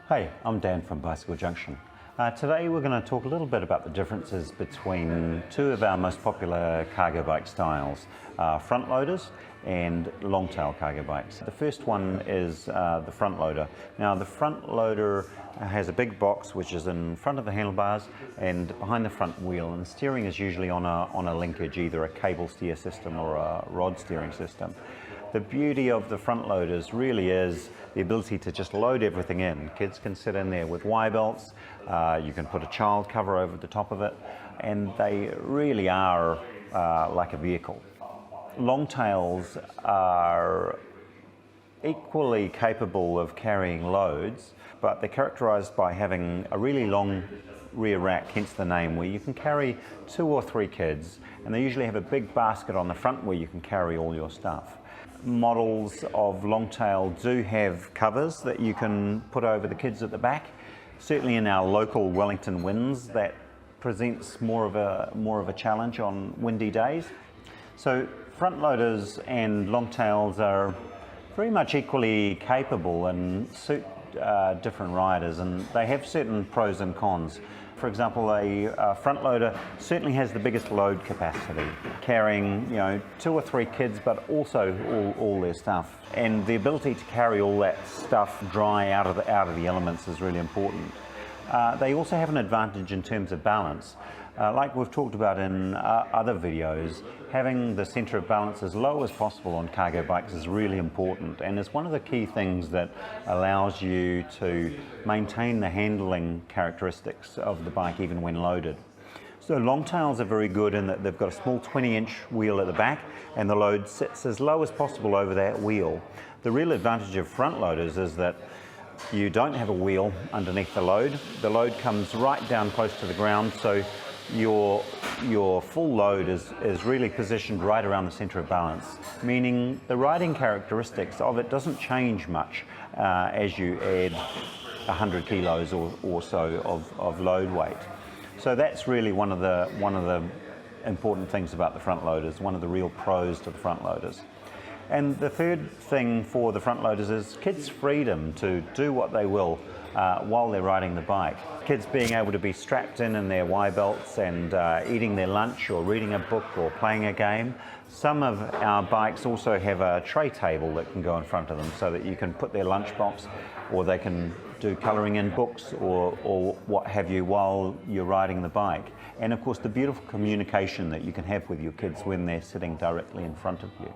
Hey, I'm Dan from Bicycle Junction. Today we're going to talk a little bit about the differences between two of our most popular cargo bike styles, front loaders and long-tail cargo bikes. The first one is the front loader. Now the front loader has a big box which is in front of the handlebars and behind the front wheel, and the steering is usually on a linkage, either a cable steer system or a rod steering system. The beauty of the front loaders really is the ability to just load everything in. Kids can sit in there with Y belts, you can put a child cover over the top of it, and they really are like a vehicle. Longtails are equally capable of carrying loads, but they're characterized by having a really long rear rack, hence the name, where you can carry 2 or 3 kids, and they usually have a big basket on the front where you can carry all your stuff. Models of Longtail do have covers that you can put over the kids at the back. Certainly in our local Wellington winds, that presents more of a challenge on windy days. So front loaders and Longtails are very much equally capable and suit different riders, and they have certain pros and cons. For example, a front loader certainly has the biggest load capacity, carrying 2 or 3 kids, but also all their stuff. And the ability to carry all that stuff dry out of the elements is really important. They also have an advantage in terms of balance. Like we've talked about in other videos, having the centre of balance as low as possible on cargo bikes is really important, and it's one of the key things that allows you to maintain the handling characteristics of the bike even when loaded. So Longtails are very good in that they've got a small 20-inch wheel at the back, and the load sits as low as possible over that wheel. The real advantage of front loaders is that you don't have a wheel underneath the load. The load comes right down close to the ground, so your full load is really positioned right around the centre of balance, meaning the riding characteristics of it doesn't change much as you add 100 kilos or so of load weight. So that's really one of the important things about the front loaders, one of the real pros to the front loaders. And the third thing for the front loaders is kids' freedom to do what they will while they're riding the bike. Kids being able to be strapped in their Y belts and eating their lunch or reading a book or playing a game. Some of our bikes also have a tray table that can go in front of them so that you can put their lunchbox, or they can do colouring in books or what have you while you're riding the bike. And of course the beautiful communication that you can have with your kids when they're sitting directly in front of you.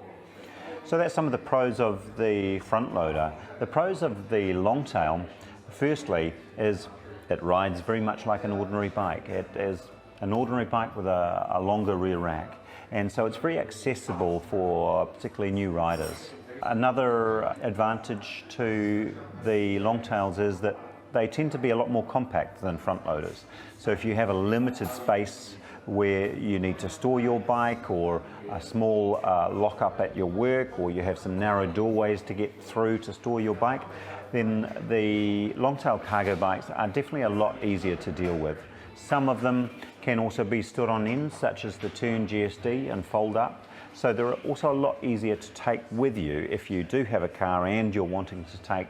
So that's some of the pros of the front loader. The pros of the Longtail, firstly, is it rides very much like an ordinary bike. It is an ordinary bike with a longer rear rack, and so it's very accessible for particularly new riders. Another advantage to the Longtails is that they tend to be a lot more compact than front loaders. So if you have a limited space where you need to store your bike, or a small lock-up at your work, or you have some narrow doorways to get through to store your bike, then the Longtail cargo bikes are definitely a lot easier to deal with. Some of them can also be stood on ends, such as the Turn GSD, and fold up. So they're also a lot easier to take with you if you do have a car and you're wanting to take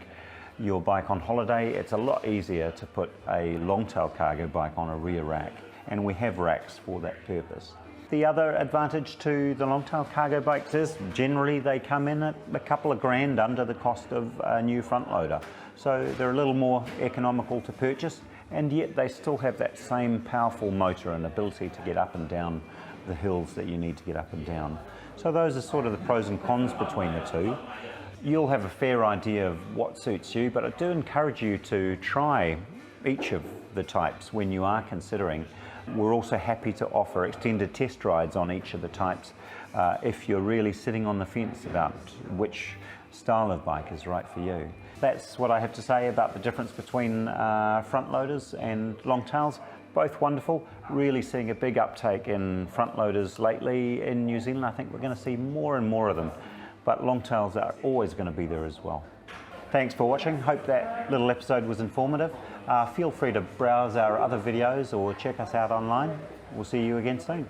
your bike on holiday. It's a lot easier to put a Longtail cargo bike on a rear rack, and we have racks for that purpose. The other advantage to the Longtail cargo bikes is generally they come in at a couple of grand under the cost of a new front loader. So they're a little more economical to purchase, and yet they still have that same powerful motor and ability to get up and down the hills that you need to get up and down. So those are sort of the pros and cons between the two. You'll have a fair idea of what suits you, but I do encourage you to try each of the types when you are considering. We're also happy to offer extended test rides on each of the types if you're really sitting on the fence about which style of bike is right for you. That's what I have to say about the difference between front loaders and Longtails. Both wonderful. Really seeing a big uptake in front loaders lately in New Zealand. I think we're going to see more and more of them, but Longtails are always going to be there as well. Thanks for watching. Hope that little episode was informative. Feel free to browse our other videos or check us out online. We'll see you again soon.